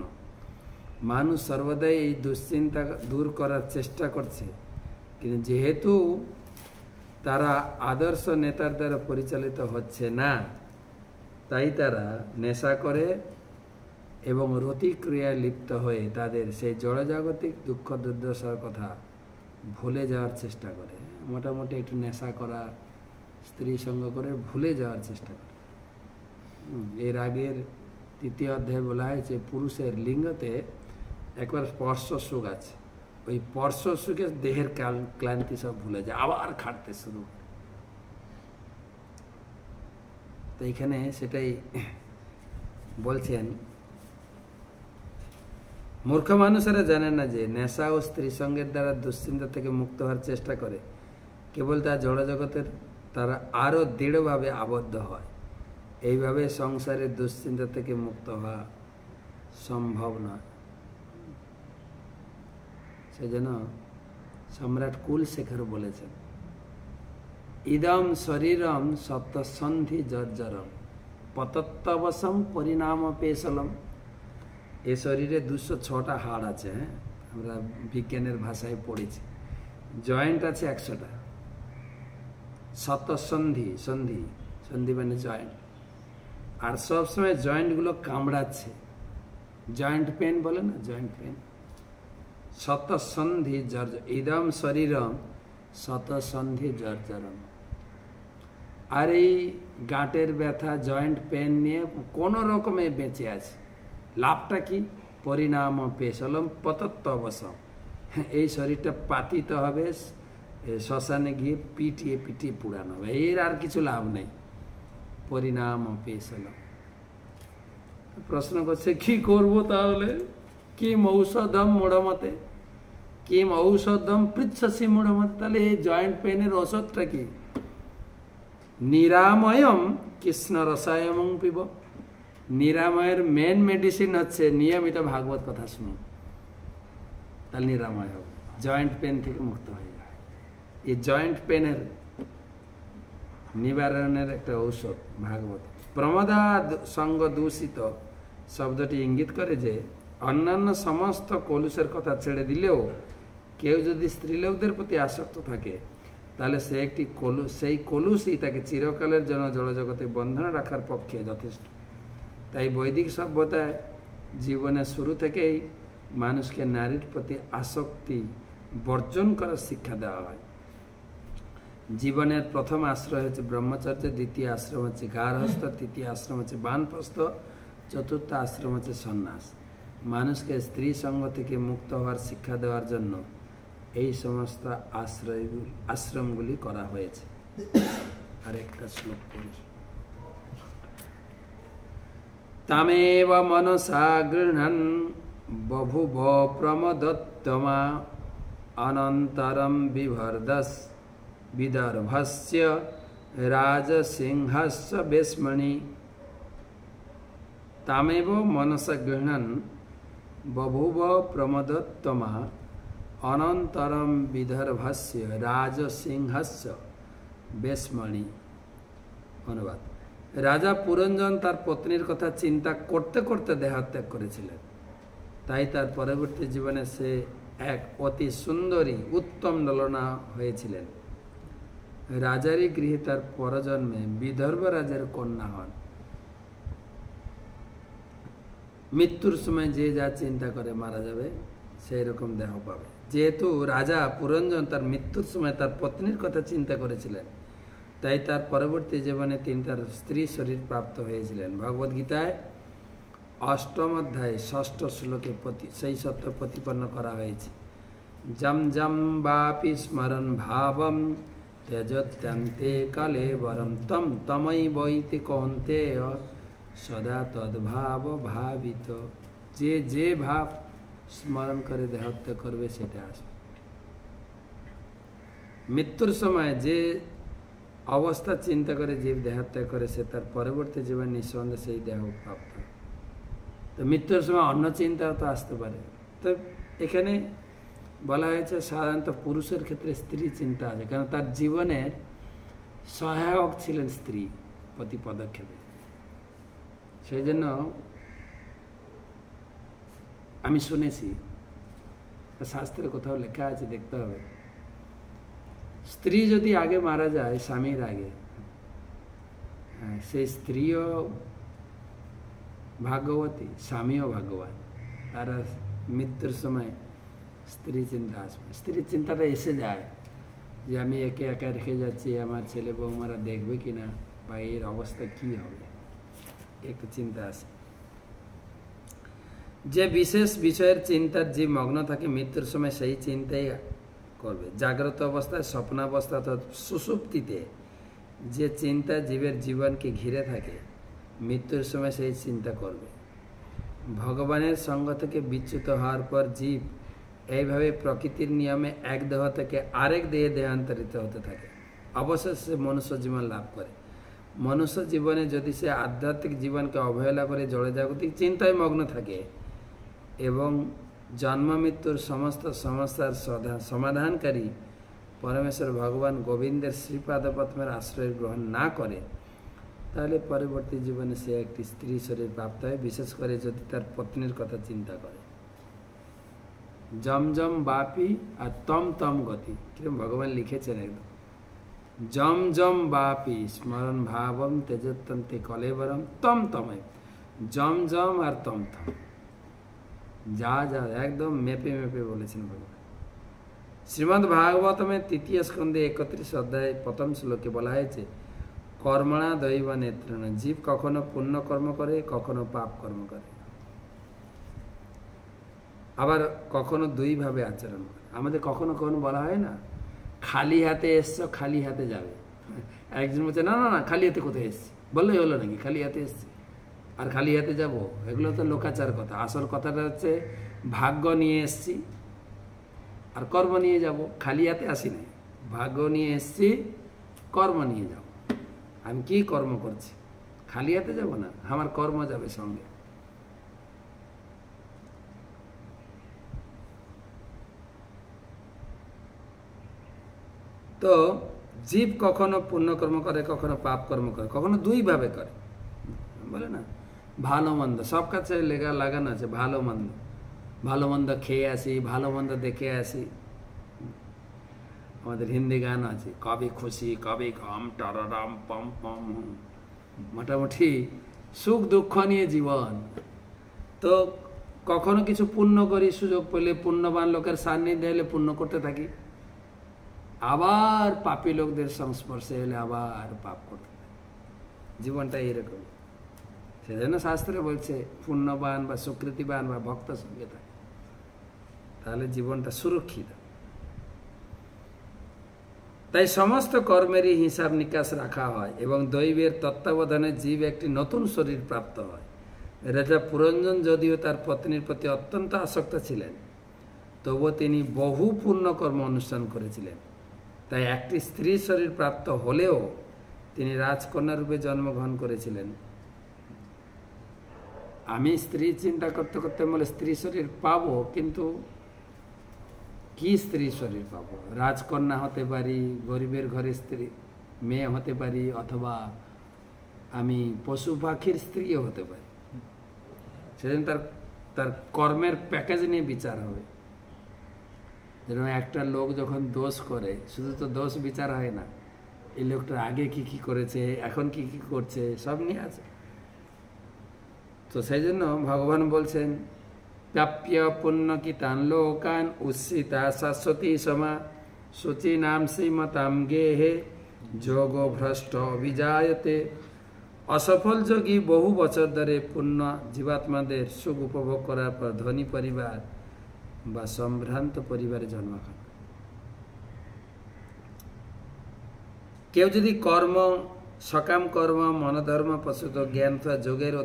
মানুষ সর্বদাই এই দুশ্চিন্তা দূর করার চেষ্টা করছে, কিন্তু যেহেতু তারা আদর্শ নেতার দ্বারা পরিচালিত হচ্ছে না, তাই তারা নেশা করে এবং রতিক্রিয়ায় লিপ্ত হয়ে তাদের সেই জড়জাগতিক দুঃখ দুর্দশার কথা ভুলে যাওয়ার চেষ্টা করে। মোটামুটি একটু নেশা করা, স্ত্রী সঙ্গ করে ভুলে যাওয়ার চেষ্টা করে। এর আগের 3য় অধ্যায়ে বলা হয়েছে পুরুষের লিঙ্গতে একবার স্পর্শ সুখ আছে, ওই স্পর্শ সুখে দেহের ক্লান্তি সব ভুলে যায়, আবার খাটতে শুরু করে। তো এখানে সেটাই বলছেন, মূর্খ মানুষেরা জানেন না যে নেশা ও স্ত্রী সঙ্গের দ্বারা দুশ্চিন্তা থেকে মুক্ত হওয়ার চেষ্টা করে, কেবল তার জড়জগতের তারা আরও দৃঢ়ভাবে আবদ্ধ হয়। এইভাবে সংসারের দুশ্চিন্তা থেকে মুক্ত হওয়া সম্ভব নয়। সেজন্য সম্রাট কুলশেখর বলেছেন, ইদম শরীরম সপ্তসন্ধি জর্জরম পতত্তবসম পরিণাম পেশলম। এ শরীরে 206টা হাড় আছে, হ্যাঁ, আমরা বিজ্ঞানের ভাষায় পড়েছি। জয়েন্ট আছে 100টা। শতসন্ধি, সন্ধি, সন্ধি মানে জয়েন্ট। আর সবসময় জয়েন্টগুলো কামড়াচ্ছে, জয়েন্ট পেন বলে না, জয়েন্ট পেন। শতসন্ধি জর্জর, ইদম শরীরম শতসন্ধি জর্জরম। আর এই গাঁটের ব্যথা, জয়েন্ট পেন নিয়ে কোনো রকমে বেঁচে আছে। লাভটা কি? পরিণাম পেশলম পতত্ব অবসম। এই শরীরটা পাতিত হবে শ্মশানে গিয়ে পিটিয়ে পিটিয়ে পুড়ানো হবে, এর আর কিছু লাভ নেই। পরিণাম অপেশলম। প্রশ্ন করছে কি করব তাহলে? কিম ঔষধম মূঢ়মতে, কিম ঔষধম পৃচ্ছসি মূঢ়মতে। তাহলে এই জয়েন্ট পেনের ওষুধটা কি? নিরাময়ম কৃষ্ণ রসায়ন পিব। নিরাময়ের মেন মেডিসিন হচ্ছে নিয়মিত ভাগবত কথা শুনুন, তাহলে নিরাময় হবে, জয়েন্ট পেন থেকে মুক্ত হয়ে যায়। এই জয়েন্ট পেনের নিবারণের একটা ঔষধ ভাগবত। প্রমদা সঙ্গ দূষিত শব্দটি ইঙ্গিত করে যে অন্যান্য সমস্ত কলুষের কথা ছেড়ে দিলেও কেউ যদি স্ত্রীলোকদের প্রতি আসক্ত থাকে তাহলে সে একটি সেই কলুষই তাকে চিরকালের জন্য জড়জগতে বন্ধনে রাখার পক্ষে যথেষ্ট। তাই বৈদিক সভ্যতায় জীবনের শুরু থেকেই মানুষকে নারীর প্রতি আসক্তি বর্জন করার শিক্ষা দেওয়া হয়। জীবনের প্রথম আশ্রয় হচ্ছে ব্রহ্মচর্য, দ্বিতীয় আশ্রম হচ্ছে গার্হস্থ, তৃতীয় আশ্রম হচ্ছে বানপ্রস্থ, চতুর্থ আশ্রম হচ্ছে সন্ন্যাস। মানুষকে স্ত্রী সঙ্গ থেকে মুক্ত হওয়ার শিক্ষা দেওয়ার জন্য এই সমস্ত আশ্রমগুলি করা হয়েছে। আরেকটা শ্লোক পড়ি। তামেব মনসা গৃহ্ণন বভুব প্রমদোত্তমা অনন্তরম বিভর্দস বিদর্ভস্য রাজসিংহস্য বেশ্মণি। তামেব মনসা গৃহ্ণন বভুব প্রমদোত্তমা অনন্তরম বিদর্ভস্য রাজসিংহস্য বেশ্মণি। অনুবাদ: রাজা পুরঞ্জন তার পত্নীর কথা চিন্তা করতে করতে দেহত্যাগ করেছিলেন, তাই তার পরবর্তী জীবনে সে এক অতি সুন্দরী উত্তম ললনা হয়েছিলেন। রাজারই গৃহে তার পরজন্মে বিদর্ভ রাজার কন্যা হন। মৃত্যুর সময় যে যা চিন্তা করে মারা যাবে সেই রকম দেহ পাবে। যেহেতু রাজা পুরঞ্জন তার মৃত্যুর সময় তার পত্নীর কথা চিন্তা করেছিলেন, তাই তার পরবর্তী জীবনে তিনি তার স্ত্রী শরীর প্রাপ্ত হয়েছিলেন। ভগবদ্গীতায় ৮ম অধ্যায়ে ৬ষ্ঠ শ্লোকে সেই সত্য প্রতিপন্ন করা হয়েছে। জম জম বাপি স্মরণ ভাবম ত্যজত্যন্তে কালে বরম তম তমৈ বৈতি কৌন্তেয় সদা তদ্ভাব ভাবিত। যে যে ভাব স্মরণ করে দেহত্যাগ করবে সেটা আসবে। মৃত্যুর সময় যে অবস্থা চিন্তা করে জীব দেহত্যাগ করে সে তার পরবর্তী জীবন নিঃসন্দেহে সেই দেহ প্রাপ্ত। তো মৃত্যুর সময় অন্য চিন্তাও তো আসতে পারে। তো এখানে বলা হয়েছে সাধারণত পুরুষের ক্ষেত্রে স্ত্রী চিন্তা আছে, কারণ তার জীবনের সহায়ক ছিলেন স্ত্রী প্রতি পদক্ষেপে। সেই জন্য আমি শুনেছি, শাস্ত্রে কোথাও লেখা আছে, দেখতে হবে, স্ত্রী যদি আগে মারা যায় স্বামীর আগে, সেই স্ত্রীও ভাগ্যবতী, স্বামীও ভাগ্যবান। তারা মৃত্যুর সময় স্ত্রী চিন্তা আসবে, স্ত্রীর চিন্তাটা এসে যায় যে আমি একে একা রেখে যাচ্ছি, আমার ছেলে বৌমারা দেখবে কিনা, বা এর অবস্থা কি হবে, একটু চিন্তা আসে। যে বিশেষ বিষয়ের চিন্তার জীব মগ্ন থাকে মৃত্যুর সময় সেই চিন্তাই করবে। জাগ্রত অবস্থায়, স্বপ্নাবস্থা অর্থাৎ সুষুপ্তিতে যে চিন্তা জীবের জীবনকে ঘিরে থাকে মৃত্যুর সময় সেই চিন্তা করবে। ভগবানের সঙ্গ থেকে বিচ্যুত হওয়ার পর জীব এইভাবে প্রকৃতির নিয়মে এক দেহ থেকে আরেক দেহে দেহান্তরিত হতে থাকে, অবশেষে মনুষ্য জীবন লাভ করে। মনুষ্য জীবনে যদি সে আধ্যাত্মিক জীবনকে অবহেলা করে জড়জাগতিক চিন্তায় মগ্ন থাকে এবং জন্ম মৃত্যুর সমস্ত সমস্যার সমাধানকারী পরমেশ্বর ভগবান গোবিন্দের শ্রীপাদপদ্মের আশ্রয় গ্রহণ না করে, তাহলে পরবর্তী জীবনে সে একটি স্ত্রী শরীর প্রাপ্ত হয়, বিশেষ করে যদি তার পত্নীর কথা চিন্তা করে। জম জম বাপি আর তম তম গতি, কিরকম ভগবান লিখেছেন একদম। জম জম বাপি স্মরণ ভাবম তেজত্যন্তে কলেবরম তম তময়। জম জম আর তম তম, যা যা একদম মেপে মেপে বলেছেন ভগবান। শ্রীমদ্ ভাগবতমের ৩য় স্কন্ধে ৩১ অধ্যায় ১ম শ্লোকে বলা হয়েছে, কর্মণা দৈব নেত্রেণ। জীব কখনো পুণ্য কর্ম করে, কখনো পাপ কর্ম করে, আবার কখনো দুইভাবে আচরণ করে। আমাদের কখনো কখনো বলা হয় না, খালি হাতে এসছো, খালি হাতে যাবে। একজন বলছে না না না, খালি হাতে কোথায় এসছি, বললেই হলো নাকি খালি হাতে এসছি আর খালি হাতে যাব? এগুলো তো লোকাচার কথা। আসল কথাটা হচ্ছে ভাগ্য নিয়ে এসছি আর কর্ম নিয়ে যাব। খালি হাতে আসি নাই, ভাগ্য নিয়ে এসছি, কর্ম নিয়ে যাব। আমি কি কর্ম করছি? খালি হাতে যাব না, আমার কর্ম যাবে সঙ্গে। তো জীব কখনো পুণ্যকর্ম করে, কখনো পাপ কর্ম করে, কখনো দুইভাবে করে। বলে না ভালো মন্দ সব কাছে লাগানো আছে, ভালো মন্দ। ভালো মন্দ খেয়ে আসি, ভালো মন্দ দেখে আসি। আমাদের হিন্দি গান আছে, কবি খুশি কবি গম, টারারাম পম পম। মোটামুটি সুখ দুঃখ নিয়ে জীবন। তো কখনো কিছু পুণ্য করি, সুযোগ পেলে পুণ্যবান লোকের সান্নিধ্যে এলে পুণ্য করতে থাকি, আবার পাপী লোকদের সংস্পর্শে এলে আবার পাপ করতে থাকি। জীবনটা এরকম। সেজন্য শাস্ত্রে বলছে পুণ্যবান বা সুকৃতিবান বা ভক্ত সঙ্গে থাকে, তাহলে জীবনটা সুরক্ষিত। তাই সমস্ত কর্মেরই হিসাব নিকাশ রাখা হয় এবং দৈবের তত্ত্বাবধানে জীব একটি নতুন শরীর প্রাপ্ত হয়। রাজা পুরঞ্জন যদিও তার পত্নীর প্রতি অত্যন্ত আসক্ত ছিলেন, তবুও তিনি বহু পুণ্যকর্ম অনুষ্ঠান করেছিলেন। তাই একটি স্ত্রী শরীর প্রাপ্ত হলেও তিনি রাজকন্যা রূপে জন্মগ্রহণ করেছিলেন। আমি স্ত্রী চিন্তা করতে করতে বলে স্ত্রী শরীর পাবো, কিন্তু কি স্ত্রী শরীর পাবো? রাজকন্যা হতে পারি, গরিবের ঘরে স্ত্রী মেয়ে হতে পারি, অথবা আমি পশু পাখির স্ত্রীও হতে পারি। সেদিন তার কর্মের প্যাকেজ নিয়ে বিচার হবে। যেরকম একটা লোক যখন দোষ করে, শুধু তো দোষ বিচার হয় না, এই লোকটা আগে কি কি করেছে, এখন কি কি করছে, সব নিয়ে আছে। তো সেই জন্য ভগবান বলছেন প্রাপ্য পুণ্য কি তান লোকান উচ্ছিতা শাশ্বতী সমা শুচি নাম শ্রীমতাম গেহে যোগ ভ্রষ্ট অভিজায়তে। অসফল যোগী বহু বছর ধরে পুণ্য জীবাত্মাদের সুখ উপভোগ করার পর ধনী পরিবার বা সম্ভ্রান্ত পরিবারে জন্মগ্রহণ। কেউ যদি কর্ম, সকাম কর্ম, মনোধর্ম প্রসূত জ্ঞান তথা যোগের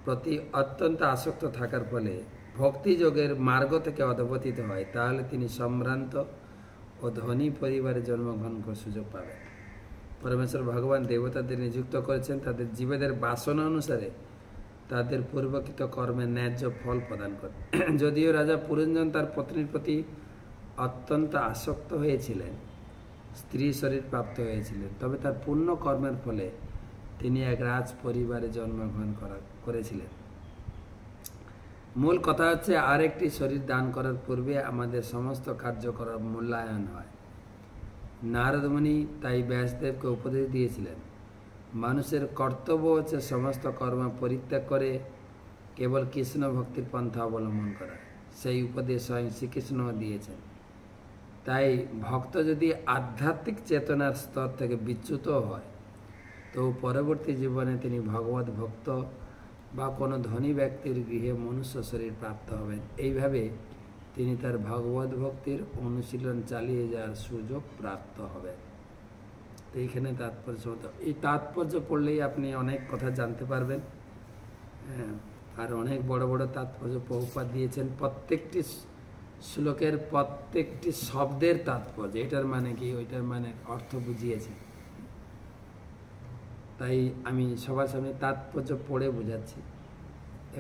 প্রতি অত্যন্ত আসক্ত থাকার ফলে ভক্তি যোগের মার্গ থেকে অধপতিত হয়, তাহলে তিনি সম্ভ্রান্ত ও ধনী পরিবারে জন্মগ্রহণ করার সুযোগ পাবেন। পরমেশ্বর ভগবান দেবতাদের নিযুক্ত করেছেন তাদের জীবেদের বাসনা অনুসারে তাদের পূর্বকৃত কর্মের ন্যায্য ফল প্রদান করে। যদিও রাজা পুরঞ্জন তার পত্নীর প্রতি অত্যন্ত আসক্ত হয়েছিলেন, স্ত্রী শরীর প্রাপ্ত হয়েছিলেন, তবে তার পুণ্য কর্মের ফলে তিনি এক রাজ পরিবারে জন্মগ্রহণ করেছিলেন। মূল কথা হচ্ছে আরেকটি শরীর দান করার পূর্বে আমাদের সমস্ত কার্যকলাপ মূল্যায়ন হয়। নারদ মুনি তাই ব্যাসদেবকে উপদেশ দিয়েছিলেন, মানুষের কর্তব্য হচ্ছে সমস্ত কর্ম পরিত্যাগ করে কেবল কৃষ্ণ ভক্তির পন্থা অবলম্বন করা। সেই উপদেশ স্বয়ং শ্রীকৃষ্ণ দিয়েছেন। তাই ভক্ত যদি আধ্যাত্মিক চেতনার স্তর থেকে বিচ্যুত হয়, তো পরবর্তী জীবনে তিনি ভগবত ভক্ত বা কোনো ধনী ব্যক্তির গৃহে মনুষ্য শরীর প্রাপ্ত হবেন। এইভাবে তিনি তার ভগবত ভক্তির অনুশীলন চালিয়ে যাওয়ার সুযোগ প্রাপ্ত হবেন। তো এইখানে তাৎপর্য হতো, এই তাৎপর্য পড়লেই আপনি অনেক কথা জানতে পারবেন। আর অনেক বড় বড় তাৎপর্য প্রভুপাদ দিয়েছেন। প্রত্যেকটি শ্লোকের প্রত্যেকটি শব্দের তাৎপর্য, এটার মানে কি, ওইটার মানে অর্থ বুঝিয়েছেন। তাই আমি সবার সামনে তাৎপর্য পড়ে বোঝাচ্ছি,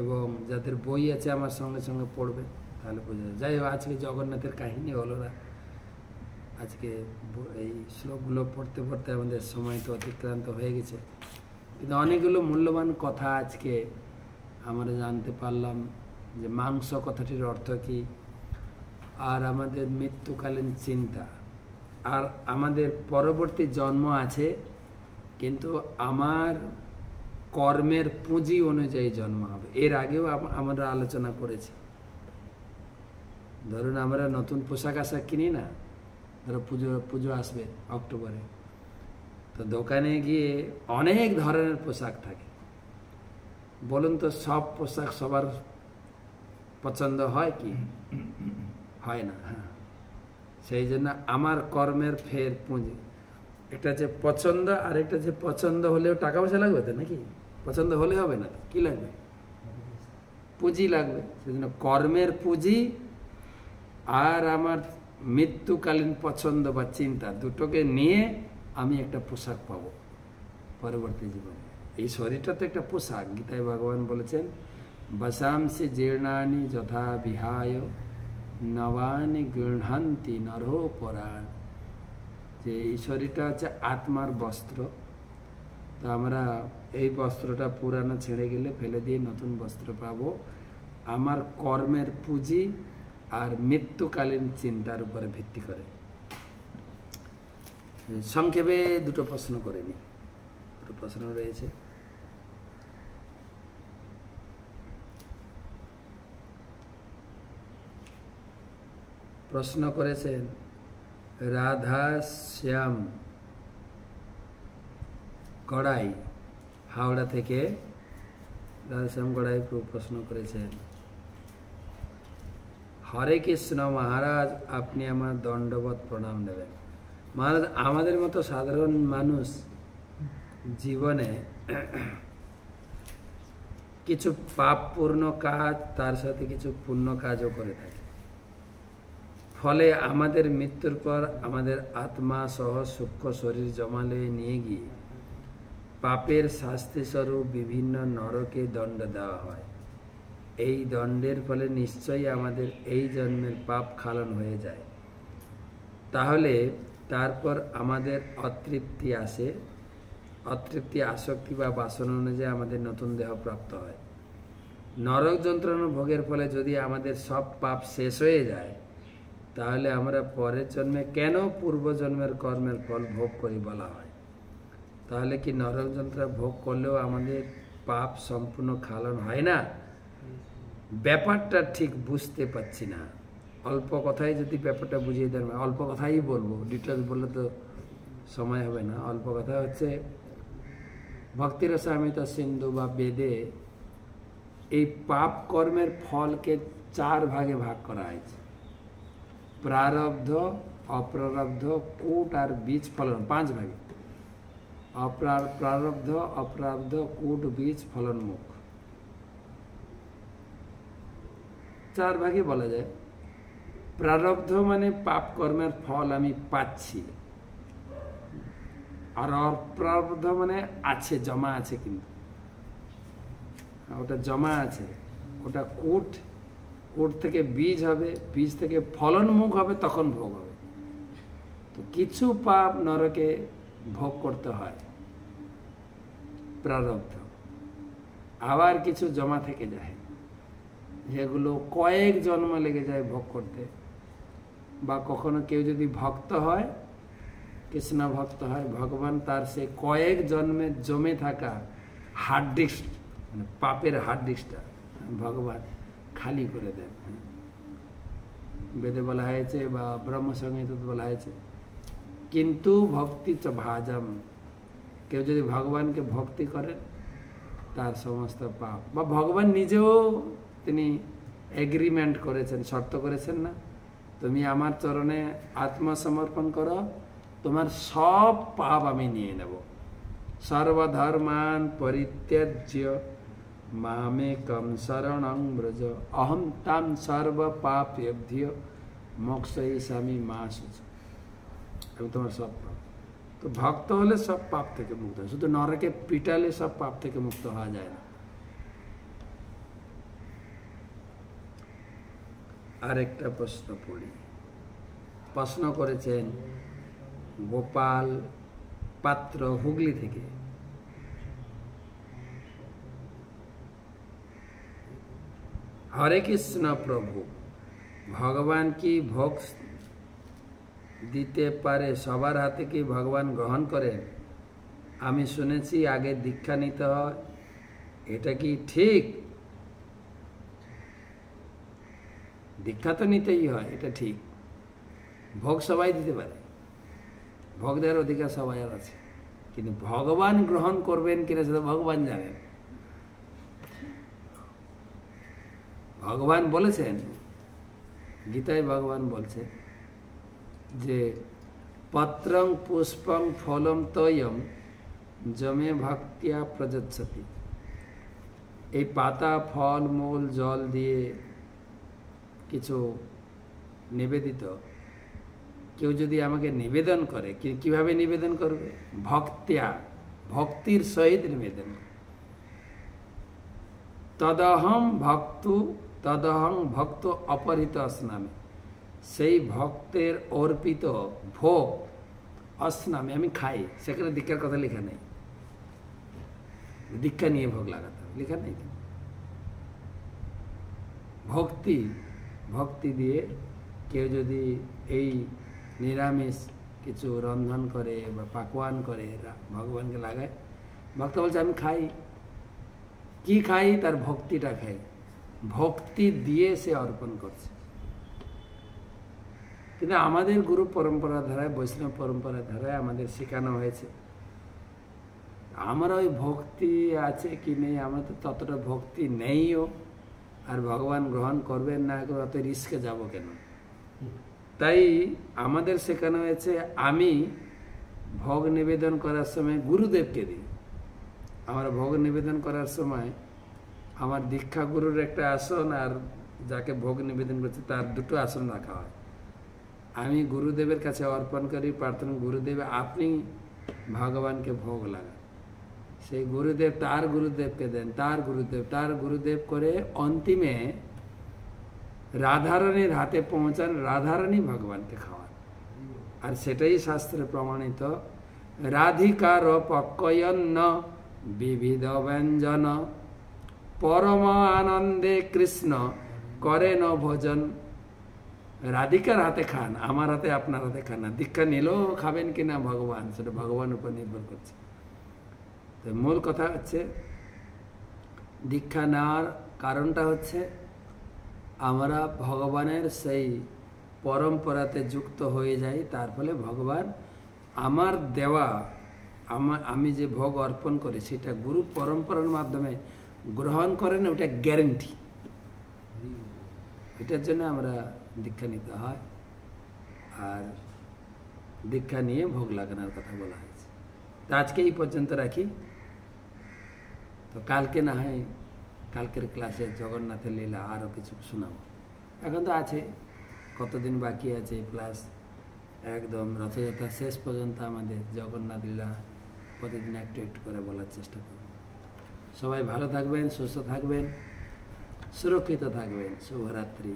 এবং যাদের বই আছে আমার সঙ্গে সঙ্গে পড়বে, তাহলে বোঝা যায়। যাই হোক, আজকে জগন্নাথের কাহিনী হলো না। আজকে এই শ্লোকগুলো পড়তে পড়তে আমাদের সময় তো অতিক্রান্ত হয়ে গেছে, কিন্তু অনেকগুলো মূল্যবান কথা আজকে আমরা জানতে পারলাম। যে মাংস কথাটির অর্থ কী, আর আমাদের মৃত্যুকালীন চিন্তা, আর আমাদের পরবর্তী জন্ম আছে, কিন্তু আমার কর্মের পুঁজি অনুযায়ী জন্ম হবে। এর আগেও আমরা আলোচনা করেছি। ধরুন আমরা নতুন পোশাক আশাক কিনি না, ধরো পুজো আসবে অক্টোবরে, তো দোকানে গিয়ে অনেক ধরনের পোশাক থাকে। বলুন তো, সব পোশাক সবার পছন্দ হয় কি? হয় না। হ্যাঁ, সেই জন্য আমার কর্মের ফের পুঁজি, একটা যে পছন্দ আর একটা যে পছন্দ হলেও টাকা পয়সা লাগবে তো নাকি? পছন্দ হলে হবে না, কি লাগবে? পুঁজি লাগবে। সেই জন্য কর্মের পুঁজি আর আমার মৃত্যুকালীন পছন্দ বা চিন্তা দুটোকে নিয়ে আমি একটা পোশাক পাবো পরবর্তী জীবনে। এই শরীরটা তো একটা পোশাক। গীতায় ভগবান বলেছেন, বসাংসি জীর্ণানি যথা বিহায় নবানি গৃহান্তি নরো পরাণ। যে এই শরীরটা হচ্ছে আত্মার বস্ত্র। তো আমরা এই বস্ত্রটা পুরানো ছেড়ে গেলে ফেলে দিয়ে নতুন বস্ত্র পাবো। আমার কর্মের পুঁজি আর মৃত্যুকালীন চিন্তার উপরে ভিত্তি করে। সংক্ষেপে দুটো প্রশ্ন করে নি, দুটো প্রশ্ন রয়েছে। প্রশ্ন করেছেন রাধা শ্যাম গড়াই, হাওড়া থেকে রাধা শ্যাম গড়াই প্রশ্ন করেছেন, হরে কৃষ্ণ মহারাজ, আপনি আমার দণ্ডবত প্রণাম দেবেন। মহারাজ, আমাদের মতো সাধারণ মানুষ জীবনে কিছু পাপপূর্ণ কাজ, তার সাথে কিছু পুণ্য কাজও করে থাকে। ফলে আমাদের মৃত্যুর পর আমাদের আত্মা সহ সূক্ষ্ম শরীর জমালে নিয়ে গিয়ে পাপের শাস্তিস্বরূপ বিভিন্ন নরকে দণ্ড দেওয়া হয়। এই দণ্ডের ফলে নিশ্চয়ই আমাদের এই জন্মের পাপ খালন হয়ে যায়। তাহলে তারপর আমাদের অতৃপ্তি আসে, অতৃপ্তি আসক্তি বা বাসনা অনুযায়ী আমাদের নতুন দেহ প্রাপ্ত হয়। নরক যন্ত্রণা ভোগের ফলে যদি আমাদের সব পাপ শেষ হয়ে যায়, তাহলে আমরা পরের জন্মে কেন পূর্বজন্মের কর্মের ফল ভোগ করি বলা হয়? তাহলে কি নরক যন্ত্রণা ভোগ করলেও আমাদের পাপ সম্পূর্ণ খালন হয় না? ব্যাপারটা ঠিক বুঝতে পারছি না। অল্প কথায় যদি ব্যাপারটা বুঝিয়ে দেন, অল্প কথাই বলবো, ডিটেলস বললে তো সময় হবে না। অল্প কথা হচ্ছে, ভক্তিরসামৃত সিন্ধু বা বেদে এই পাপ কর্মের ফলকে 4 ভাগে ভাগ করা হয়েছে। প্রারব্ধ, অপ্রারব্ধ, কূট আর বীজ ফলন। 5 ভাগে। প্রারব্ধ, অপ্রারব্ধ, কূট, বীজ, ফলন, মুখ। 4 ভাগে বলা যায়। প্রারব্ধ মানে পাপ কর্মের ফল আমি পাচ্ছি, আর অপ্রারব্ধ মানে আছে, জমা আছে, কিন্তু ওটা জমা আছে, ওটা কূট, কূট থেকে বীজ হবে, বীজ থেকে ফলন মুখ হবে, তখন ভোগ হবে। তো কিছু পাপ নরকে ভোগ করতে হয়, প্রারব্ধ। আবার কিছু জমা থেকে যায়, যেগুলো কয়েক জন্ম লেগে যায় ভোগ করতে। বা কখনো কেউ যদি ভক্ত হয়, কৃষ্ণ ভক্ত হয়, ভগবান তার সে কয়েক জন্মের জমে থাকা হার্ড ডিস্ক, মানে পাপের হার্ড ডিস্কটা ভগবান খালি করে দেন। বেদে বলা হয়েছে বা ব্রহ্মসংহিতা বলা হয়েছে, কিন্তু ভক্তি চ ভাজম, কেউ যদি ভগবানকে ভক্তি করেন, তার সমস্ত পাপ, বা ভগবান নিজেও তিনি এগ্রিমেন্ট করেছেন, শর্ত করেছেন না, তুমি আমার চরণে আত্মসমর্পণ করো, তোমার সব পাপ আমি নিয়ে নেব। সর্বধর্মান পরিত্যাজ্য মামেকম শরণং ব্রজ অহম তাম সর্ব পাপেভ্যো মোক্ষয়িষ্যামি মা শুচ। আমি তোমার সব পাপ। তো ভক্ত হলে সব পাপ থেকে মুক্ত হয়, শুধু নরকে পিটালে সব পাপ থেকে মুক্ত হওয়া যায় না। আরেকটা প্রশ্ন পড়ি। প্রশ্ন করেছেন গোপাল পাত্র, হুগলি থেকে। হরে কৃষ্ণ প্রভু, ভগবান কি ভোগ দিতে পারে? সবার হাতে কি ভগবান গ্রহণ করেন? আমি শুনেছি আগে দীক্ষা নিতে হয়, এটা কি ঠিক? দীক্ষা তো নিতেই হয়, এটা ঠিক। ভোগ সবাই দিতে পারে, ভোগ দেওয়ার অধিকার সবাই আছে, কিন্তু ভগবান গ্রহণ করবেন কিনা সেটা ভগবান জানেন। ভগবান বলেছেন, গীতায় ভগবান বলছেন, যে পত্রং পুষ্পং ফলম তয়ম জমে ভক্তিয়া প্রযচ্ছতি। এই পাতা, ফল, মূল, জল দিয়ে কিছু নিবেদিত কেউ যদি আমাকে নিবেদন করে, কিভাবে নিবেদন করবে? ভক্তিয়া, ভক্তির সহিত নিবেদন। তদহং ভক্ত অপহৃত আসনামে, সেই ভক্তের অর্পিত ভোগ আসনামে আমি খাই। সেখানে দীক্ষার কথা লেখা নেই, দীক্ষা নিয়ে ভোগ লাগাতে হবে, লেখা নেই। ভক্তি দিয়ে কেউ যদি এই নিরামিষ কিছু রন্ধন করে বা পাকওয়ান করে ভগবানকে লাগায়, ভক্ত বলছে আমি খাই। কি খাই? তার ভক্তিটা খাই, ভক্তি দিয়ে সে অর্পণ করছে। কিন্তু আমাদের গুরু পরম্পরা ধারায়, বৈষ্ণব পরম্পরা ধারায় আমাদের শেখানো হয়েছে, আমরা ওই ভক্তি আছে কি নেই, আমরা তো ততটা ভক্তি নেইও, আর ভগবান গ্রহণ করবেন না করে অত রিস্কে যাব কেন? তাই আমাদের শেখানো হয়েছে আমি ভোগ নিবেদন করার সময় গুরুদেবকে দিই। আমরা ভোগ নিবেদন করার সময় আমার দীক্ষা গুরুর একটা আসন আর যাকে ভোগ নিবেদন করছে তার দুটো আসন রাখা হয়। আমি গুরুদেবের কাছে অর্পণ করি, প্রার্থনা গুরুদেব আপনি ভগবানকে ভোগ লাগান। সেই গুরুদেব তার গুরুদেবকে দেন, তার গুরুদেব করে অন্তিমে রাধারানীর হাতে পৌঁছান, রাধারানী ভগবানকে খাওয়ান। আর সেটাই শাস্ত্রে প্রমাণিত। রাধিকার পক্কয়ন্ন বিবিধ ব্যঞ্জন পরম আনন্দে কৃষ্ণ করেন ভোজন। রাধিকার হাতে খান, আমার হাতে আপনার হাতে খান না। দীক্ষা নিলেও খাবেন কিনা ভগবান, সেটা ভগবানের উপর নির্ভর করছে। তো মূল কথা হচ্ছে দীক্ষা নেওয়ার কারণটা হচ্ছে আমরা ভগবানের সেই পরম্পরাতে যুক্ত হয়ে যাই। তার ফলে ভগবান আমার দেওয়া, আমি যে ভোগ অর্পণ করি সেটা গুরু পরম্পরার মাধ্যমে গ্রহণ করেন, ওটা গ্যারেন্টি। এটার জন্য আমরা দীক্ষা নিতে হয়। আর দীক্ষা নিয়ে ভোগ লাগানোর কথা বলা হয়েছে। তো আজকে এই পর্যন্ত রাখি। তো কালকে না হয় কালকের ক্লাসে জগন্নাথের লীলা আরও কিছু শোনাবো। এখন তো আছে, কতদিন বাকি আছে, প্লাস একদম রথযাত্রা শেষ পর্যন্ত আমাদের জগন্নাথ লীলা প্রতিদিন একটু একটু করে বলার চেষ্টা করব। সবাই ভালো থাকবেন, সুস্থ থাকবেন, সুরক্ষিত থাকবেন। শুভরাত্রি।